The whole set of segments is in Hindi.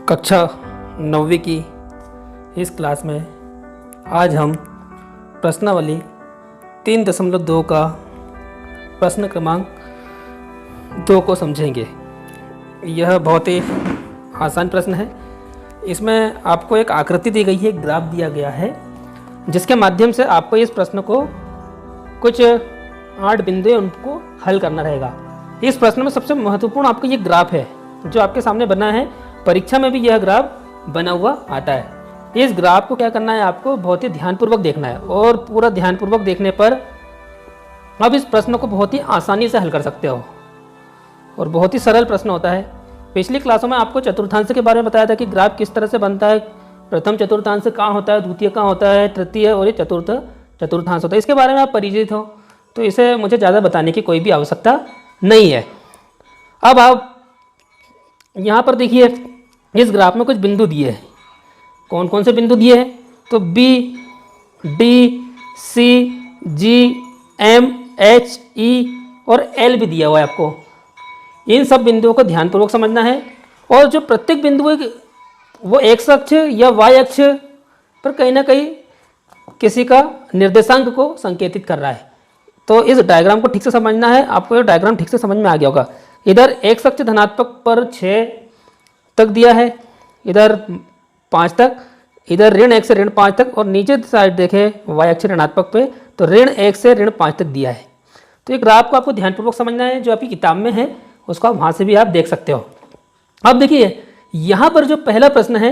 कक्षा 9वीं की इस क्लास में आज हम प्रश्नावली 3.2 का प्रश्न क्रमांक 2 को समझेंगे। यह बहुत ही आसान प्रश्न है। इसमें आपको एक आकृति दी गई है, एक ग्राफ दिया गया है, जिसके माध्यम से आपको इस प्रश्न को कुछ 8 बिंदु उनको हल करना रहेगा। इस प्रश्न में सबसे महत्वपूर्ण आपका ये ग्राफ है जो आपके सामने बना है। परीक्षा में भी यह ग्राफ बना हुआ आता है। इस ग्राफ को क्या करना है, आपको बहुत ही ध्यानपूर्वक देखना है और पूरा ध्यानपूर्वक देखने पर आप इस प्रश्न को बहुत ही आसानी से हल कर सकते हो और बहुत ही सरल प्रश्न होता है। पिछली क्लासों में आपको चतुर्थांश के बारे में बताया था कि ग्राफ किस तरह से बनता है, प्रथम चतुर्थांश कहाँ होता है, द्वितीय कहाँ होता है, तृतीय और ये चतुर्थांश होता है। इसके बारे में आप परिचित हो तो इसे मुझे ज़्यादा बताने की कोई भी आवश्यकता नहीं है। अब आप यहाँ पर देखिए, इस ग्राफ में कुछ बिंदु दिए हैं। कौन कौन से बिंदु दिए हैं? तो B, D, C, G, M, H, E और L भी दिया हुआ है आपको। इन सब बिंदुओं को ध्यानपूर्वक समझना है और जो प्रत्येक बिंदु है वो एक्स अक्ष या वाई अक्ष पर कहीं ना कहीं किसी का निर्देशांक को संकेतित कर रहा है। तो इस डायग्राम को ठीक से समझना है। आपको ये डायग्राम ठीक से समझ में आ गया होगा। इधर एक्स अक्ष धनात्मक पर 6 तक दिया है, इधर 5 तक, इधर ऋण 1 से ऋण 5 तक और नीचे साइड देखें वाई अक्ष ऋणात्मक पे तो ऋण 1 से ऋण 5 तक दिया है। तो ये ग्राफ को आपको ध्यानपूर्वक समझना है। जो आपकी किताब में है उसको वहाँ से भी आप देख सकते हो। अब देखिए यहाँ पर जो पहला प्रश्न है,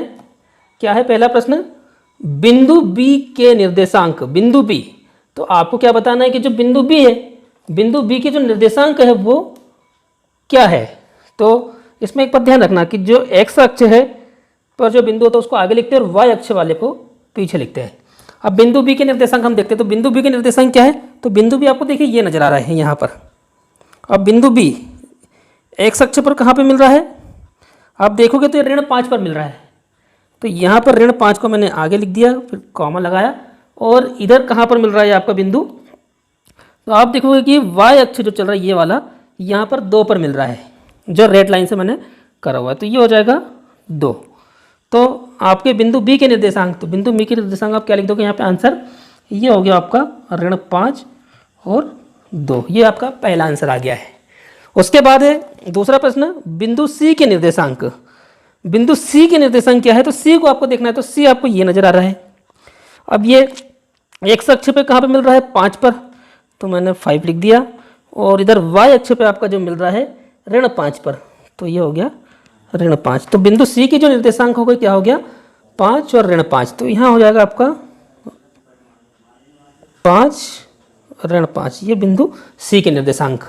क्या है पहला प्रश्न? बिंदु बी के निर्देशांक। बिंदु बी, तो आपको क्या बताना है कि जो बिंदु बी है, बिंदु बी के जो निर्देशांक है वो क्या है। तो इसमें एक बात ध्यान रखना कि जो एक्स अक्ष है पर जो बिंदु होता है उसको आगे लिखते हैं और वाई अक्ष वाले को पीछे लिखते हैं। अब बिंदु बी के निर्देशांक हम देखते हैं। तो बिंदु बी के निर्देशांक क्या है? तो बिंदु बी आपको देखिए ये नजर आ रहा है यहाँ पर। अब बिंदु बी एक्स अक्ष पर कहाँ पे मिल रहा है? आप देखोगे तो ऋण 5 पर मिल रहा है। तो यहाँ पर ऋण 5 को मैंने आगे लिख दिया, फिर कॉमा लगाया। और इधर कहाँ पर मिल रहा है आपका बिंदु? तो आप देखोगे कि वाई अक्ष जो चल रहा है ये वाला, यहाँ पर 2 पर मिल रहा है, जो रेड लाइन से मैंने करा हुआ है। तो ये हो जाएगा 2। तो आपके बिंदु बी के निर्देशांक, तो बिंदु बी के निर्देशांक आप क्या लिख दोगे यहाँ पे? आंसर ये हो गया आपका ऋण 5 और 2। ये आपका पहला आंसर आ गया है। उसके बाद है दूसरा प्रश्न, बिंदु सी के निर्देशांक। बिंदु सी के निर्देशांक क्या है? तो सी को आपको देखना है। तो सी आपको ये नजर आ रहा है। अब ये एक्स अक्ष पे कहाँ पे मिल रहा है? 5 पर, तो मैंने 5 लिख दिया। और इधर वाई अक्ष पे आपका जो मिल रहा है ऋण 5 पर, तो ये हो गया ऋण 5। तो बिंदु सी की जो निर्देशांक हो गए क्या हो गया? 5 और ऋण 5। तो यहाँ हो जाएगा आपका 5 ऋण 5, ये बिंदु सी के निर्देशांक।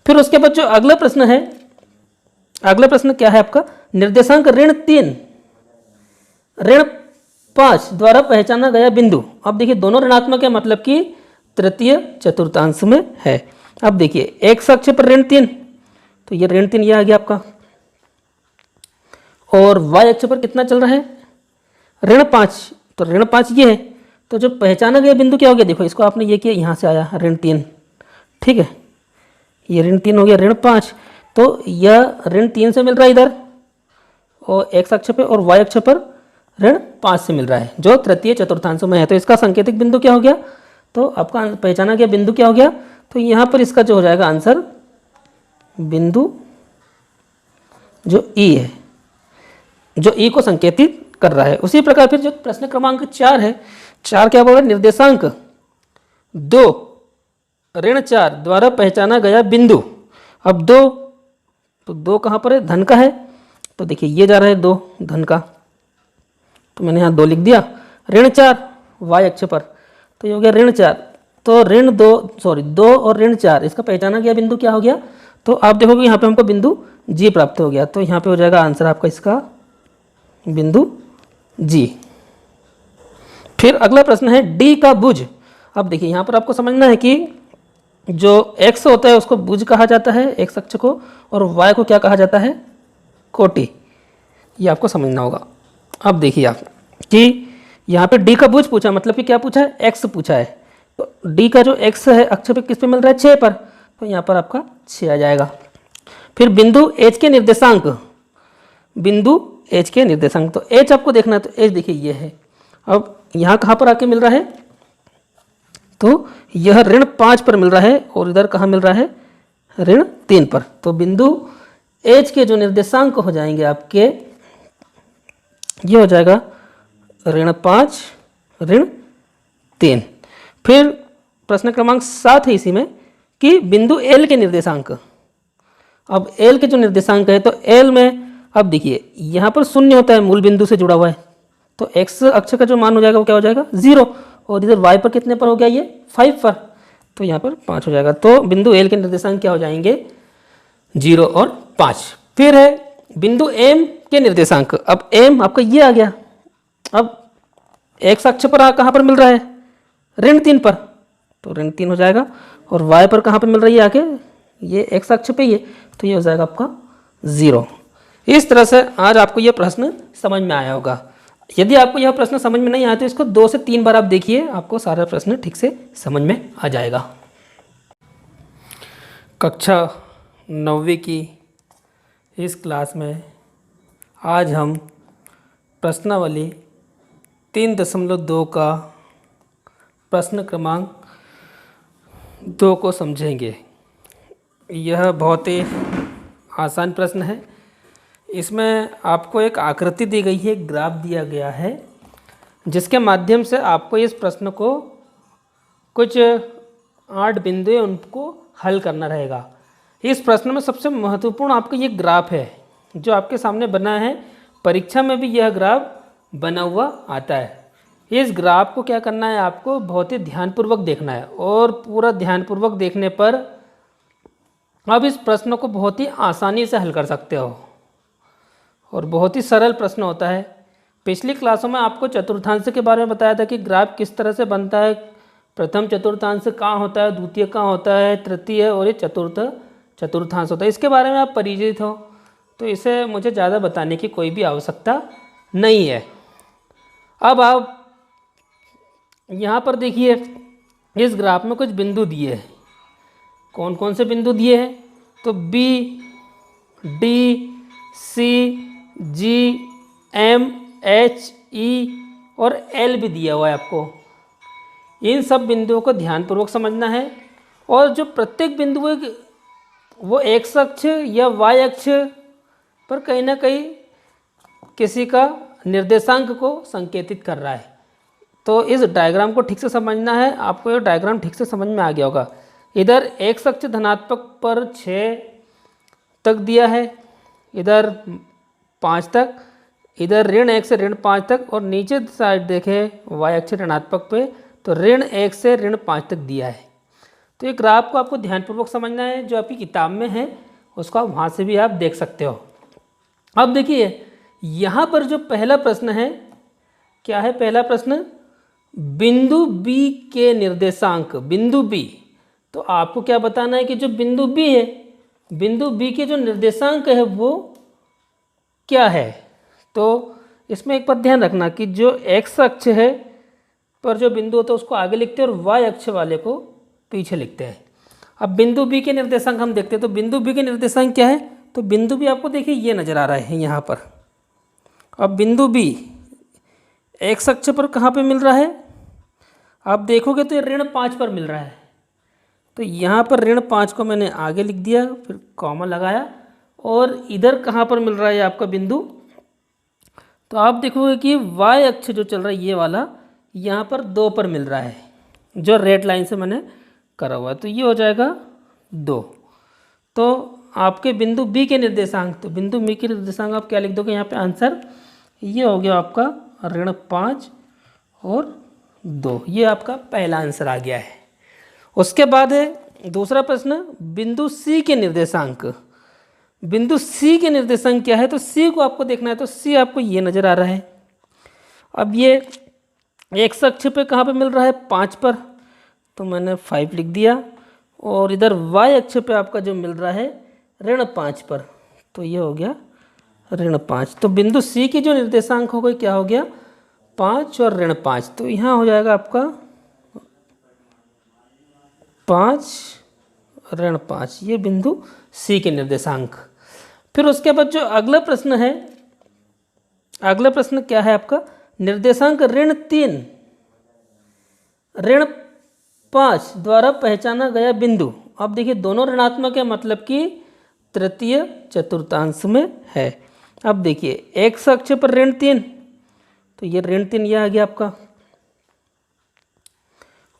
फिर उसके बाद जो अगला प्रश्न है, अगला प्रश्न क्या है आपका? निर्देशांक ऋण 3 ऋण 5 द्वारा पहचाना गया बिंदु। अब देखिए दोनों ऋणात्मक है, मतलब कि तृतीय चतुर्थांश में है। अब देखिए एक्स अक्ष पर ऋण 3, तो ये ऋण 3 ये आ गया आपका। और वाई अक्ष पर कितना चल रहा है? ऋण 5, तो ऋण 5 ये है। तो जो पहचाना गया बिंदु क्या हो गया? देखो इसको आपने ये किया, यहाँ से आया ऋण 3, ठीक है, ये ऋण 3 हो गया ऋण 5। तो यह ऋण 3 से मिल रहा है इधर और एक्स अक्ष पे, और वाई अक्ष पर ऋण 5 से मिल रहा है जो तृतीय चतुर्थांश में है। तो इसका सांकेतिक बिंदु क्या हो गया? तो आपका पहचाना गया बिंदु क्या हो गया? तो यहाँ पर इसका जो हो जाएगा आंसर बिंदु जो ई है, जो ई को संकेतित कर रहा है। उसी प्रकार फिर जो प्रश्न क्रमांक 4 है, 4 क्या बोल रहा है? निर्देशांक 2 ऋण 4 द्वारा पहचाना गया बिंदु। अब 2, तो 2 कहाँ पर है? धन का है। तो देखिए ये जा रहा है 2 धन का, तो मैंने यहाँ 2 लिख दिया। ऋण 4 वाई अक्ष पर, तो ये हो गया ऋण 4। तो ऋण 2 और ऋण 4 इसका पहचाना गया बिंदु क्या हो गया? तो आप देखोगे यहाँ पे हमको बिंदु जी प्राप्त हो गया। तो यहाँ पे हो जाएगा आंसर आपका इसका बिंदु जी। फिर अगला प्रश्न है डी का भुज। अब देखिए यहाँ पर आपको समझना है कि जो एक्स होता है उसको भुज कहा जाता है, एक्स अक्ष को, और वाई को क्या कहा जाता है? कोटि। ये आपको समझना होगा। अब देखिए आप कि यहाँ पे डी का भुज पूछा, मतलब कि क्या पूछा है? एक्स पूछा है। तो डी का जो एक्स है अक्ष पे किस पे मिल रहा है? 6 पर, तो यहाँ पर आपका 6 आ जाएगा। फिर बिंदु एच के निर्देशांक, बिंदु एच के निर्देशांक। तो एच आपको देखना है, तो एच देखिए ये है। अब यहाँ कहाँ पर आके मिल रहा है, तो यह ऋण 5 पर मिल रहा है और इधर कहाँ मिल रहा है, ऋण 3 पर। तो बिंदु एच के जो निर्देशांक हो जाएंगे आपके, ये हो जाएगा ऋण 5 ऋण 3। फिर प्रश्न क्रमांक 7 है इसी में कि बिंदु एल के निर्देशांक। अब एल के जो निर्देशांक है, तो एल में अब देखिए यहाँ पर शून्य होता है, मूल बिंदु से जुड़ा हुआ है, तो एक्स अक्ष का जो मान हो जाएगा वो क्या हो जाएगा 0, और इधर वाई पर कितने पर हो गया, ये 5 पर, तो यहाँ पर 5 हो जाएगा। तो बिंदु एल के निर्देशांक क्या हो जाएंगे, 0 और 5। फिर है बिंदु एम के निर्देशांक। अब एम आपका ये आ गया। अब एक्स अक्ष पर कहाँ पर मिल रहा है, ऋण 3 पर, तो ऋण 3 हो जाएगा, और वाई पर कहाँ पर मिल रही है आके, ये एक्स अक्ष पे ही है, तो ये हो जाएगा आपका 0। इस तरह से आज आपको यह प्रश्न समझ में आया होगा। यदि आपको यह प्रश्न समझ में नहीं आया तो इसको 2 से 3 बार आप देखिए, आपको सारा प्रश्न ठीक से समझ में आ जाएगा। कक्षा 9वीं की इस क्लास में आज हम प्रश्नावली 3.2 का प्रश्न क्रमांक 2 को समझेंगे। यह बहुत ही आसान प्रश्न है। इसमें आपको एक आकृति दी गई है, ग्राफ दिया गया है, जिसके माध्यम से आपको इस प्रश्न को कुछ 8 बिंदु उनको हल करना रहेगा। इस प्रश्न में सबसे महत्वपूर्ण आपका ये ग्राफ है जो आपके सामने बना है। परीक्षा में भी यह ग्राफ बना हुआ आता है। इस ग्राफ को क्या करना है, आपको बहुत ही ध्यानपूर्वक देखना है, और पूरा ध्यानपूर्वक देखने पर आप इस प्रश्न को बहुत ही आसानी से हल कर सकते हो, और बहुत ही सरल प्रश्न होता है। पिछली क्लासों में आपको चतुर्थांश के बारे में बताया था कि ग्राफ किस तरह से बनता है, प्रथम चतुर्थांश कहाँ होता है, द्वितीय कहाँ होता है, तृतीय और ये चतुर्थांश होता है। इसके बारे में आप परिचित हो, तो इसे मुझे ज़्यादा बताने की कोई भी आवश्यकता नहीं है। अब आप यहाँ पर देखिए, इस ग्राफ में कुछ बिंदु दिए हैं। कौन कौन से बिंदु दिए हैं, तो बी, डी, सी, जी, एम, एच, ई और एल भी दिया हुआ है आपको। इन सब बिंदुओं को ध्यानपूर्वक समझना है, और जो प्रत्येक बिंदु है वो एक्स अक्ष या वाई अक्ष पर कहीं ना कहीं किसी का निर्देशांक को संकेतित कर रहा है। तो इस डायग्राम को ठीक से समझना है। आपको ये डायग्राम ठीक से समझ में आ गया होगा। इधर एक्स अक्ष धनात्मक पर 6 तक दिया है, इधर 5 तक, इधर ऋण 1 से ऋण 5 तक, और नीचे साइड देखें वाई अक्ष ऋणात्मक पे, तो ऋण 1 से ऋण 5 तक दिया है। तो ये ग्राफ को आपको ध्यानपूर्वक समझना है। जो आपकी किताब में है उसको आप वहाँ से भी आप देख सकते हो। अब देखिए यहाँ पर जो पहला प्रश्न है, क्या है पहला प्रश्न, बिंदु बी के निर्देशांक। बिंदु बी, तो आपको क्या बताना है कि जो बिंदु बी है, बिंदु बी के जो निर्देशांक है वो क्या है। तो इसमें एक बात ध्यान रखना कि जो एक्स अक्ष है पर जो बिंदु होता है उसको आगे लिखते हैं, और वाई अक्ष वाले को पीछे लिखते हैं। अब बिंदु बी के निर्देशांक हम देखते हैं। तो बिंदु बी के निर्देशांक क्या है, तो बिंदु बी आपको देखिए ये नज़र आ रहा है यहाँ पर। अब बिंदु बी एक्स अक्ष पर कहाँ पे मिल रहा है, आप देखोगे तो ये ऋण 5 पर मिल रहा है। तो यहाँ पर ऋण 5 को मैंने आगे लिख दिया, फिर कॉमा लगाया, और इधर कहाँ पर मिल रहा है आपका बिंदु, तो आप देखोगे कि वाई अक्ष जो चल रहा है ये वाला, यहाँ पर 2 पर मिल रहा है, जो रेड लाइन से मैंने करा हुआ है। तो ये हो जाएगा 2। तो आपके बिंदु बी के निर्देशांक, तो बिंदु बी के निर्देशांक आप क्या लिख दोगे यहाँ पे आंसर, ये हो गया आपका ऋण 5 और 2। ये आपका पहला आंसर आ गया है। उसके बाद है दूसरा प्रश्न, बिंदु सी के निर्देशांक। बिंदु सी के निर्देशांक क्या है, तो सी को आपको देखना है। तो सी आपको ये नज़र आ रहा है। अब ये एक्स अक्ष पे कहाँ पे मिल रहा है, 5 पर, तो मैंने 5 लिख दिया, और इधर वाई अक्ष पे आपका जो मिल रहा है ऋण 5 पर, तो ये हो गया ऋण 5। तो बिंदु सी की जो निर्देशांक हो गई क्या हो गया, 5 और ऋण 5। तो यहाँ हो जाएगा आपका 5 ऋण 5, ये बिंदु सी के निर्देशांक। फिर उसके बाद जो अगला प्रश्न है, अगला प्रश्न क्या है आपका, निर्देशांक ऋण 3 ऋण 5 द्वारा पहचाना गया बिंदु। अब देखिए दोनों ऋणात्मक है, मतलब कि तृतीय चतुर्थांश में है। अब देखिए एक्स अक्ष पर ऋण 3, तो ये ऋण 3 ये आ गया आपका,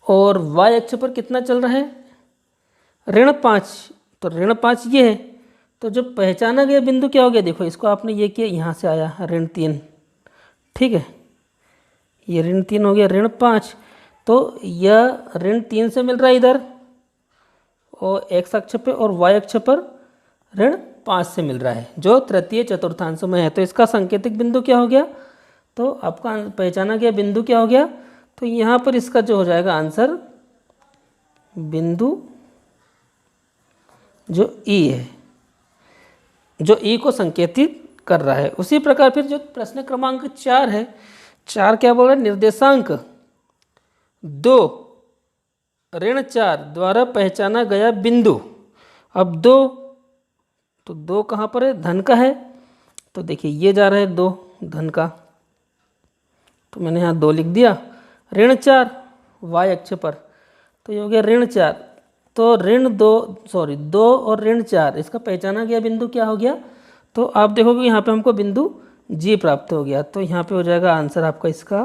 और वाई अक्ष पर कितना चल रहा है, ऋण 5, तो ऋण 5 ये है। तो जो पहचाना गया बिंदु क्या हो गया, देखो इसको आपने ये किया, यहाँ से आया ऋण 3, ठीक है, ये ऋण 3 हो गया, ऋण 5, तो यह ऋण 3 से मिल रहा है इधर और एक्स अक्ष पे, और वाई अक्ष पर ऋण 5 से मिल रहा है जो तृतीय चतुर्थांश में है। तो इसका सांकेतिक बिंदु क्या हो गया, तो आपका पहचाना गया बिंदु क्या हो गया, तो यहाँ पर इसका जो हो जाएगा आंसर बिंदु जो ई है, जो ई को संकेतित कर रहा है। उसी प्रकार फिर जो प्रश्न क्रमांक 4 है, 4 क्या बोल रहा है, निर्देशांक 2 ऋण 4 द्वारा पहचाना गया बिंदु। अब 2, तो 2 कहाँ पर है, धन का है, तो देखिए ये जा रहा है 2 धन का, तो मैंने यहाँ 2 लिख दिया। ऋण 4 वाई अक्ष पर, तो ये हो गया ऋण 4, तो दो और ऋण 4 इसका पहचाना गया बिंदु क्या हो गया, तो आप देखोगे यहाँ पे हमको बिंदु जी प्राप्त हो गया। तो यहाँ पे हो जाएगा आंसर आपका इसका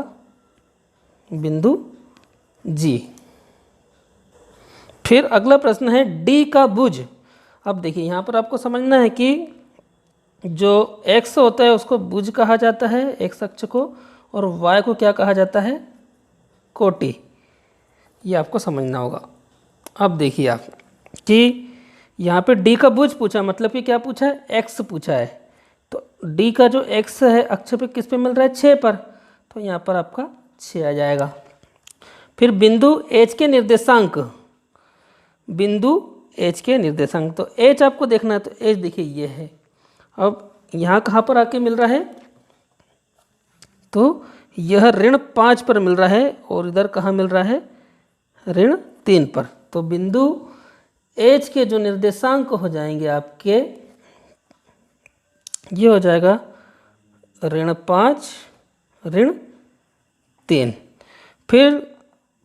बिंदु जी। फिर अगला प्रश्न है डी का भुज। अब देखिए यहाँ पर आपको समझना है कि जो x होता है उसको भुज कहा जाता है, x अक्ष को, और y को क्या कहा जाता है, कोटि। ये आपको समझना होगा। अब देखिए आप कि यहाँ पे d का भुज पूछा, मतलब कि क्या पूछा है, x पूछा है। तो d का जो x है अक्ष पे किस पे मिल रहा है, 6 पर, तो यहाँ पर आपका 6 आ जाएगा। फिर बिंदु h के निर्देशांक, बिंदु h के निर्देशांक, तो h आपको देखना है, तो h देखिए ये है। अब यहाँ कहाँ पर आके मिल रहा है, तो यह ऋण 5 पर मिल रहा है, और इधर कहाँ मिल रहा है, ऋण 3 पर। तो बिंदु h के जो निर्देशांक हो जाएंगे आपके, ये हो जाएगा ऋण 5 ऋण 3। फिर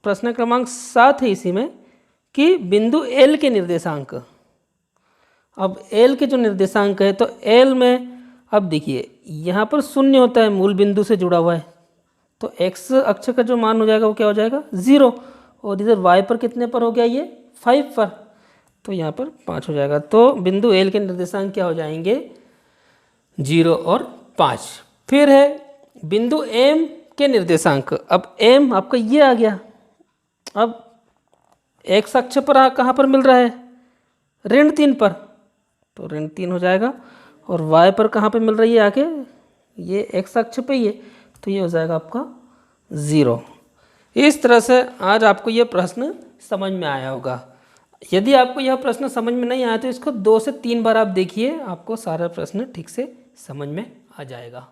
प्रश्न क्रमांक 7 है इसी में कि बिंदु L के निर्देशांक। अब L के जो निर्देशांक है, तो L में अब देखिए यहाँ पर 0 होता है, मूल बिंदु से जुड़ा हुआ है, तो x अक्ष का जो मान हो जाएगा वो क्या हो जाएगा, 0, और इधर y पर कितने पर हो गया, ये 5 पर, तो यहाँ पर 5 हो जाएगा। तो बिंदु L के निर्देशांक क्या हो जाएंगे, 0 और 5। फिर है बिंदु M के निर्देशांक। अब M आपका ये आ गया, अब x अक्ष पर कहाँ पर मिल रहा है, ऋण 3 पर, तो ऋण 3 हो जाएगा, और y पर कहाँ पे मिल रही है आके, ये x अक्ष पे ही है, तो ये हो जाएगा आपका 0। इस तरह से आज आपको ये प्रश्न समझ में आया होगा। यदि आपको यह प्रश्न समझ में नहीं आया तो इसको 2 से 3 बार आप देखिए, आपको सारा प्रश्न ठीक से समझ में आ जाएगा।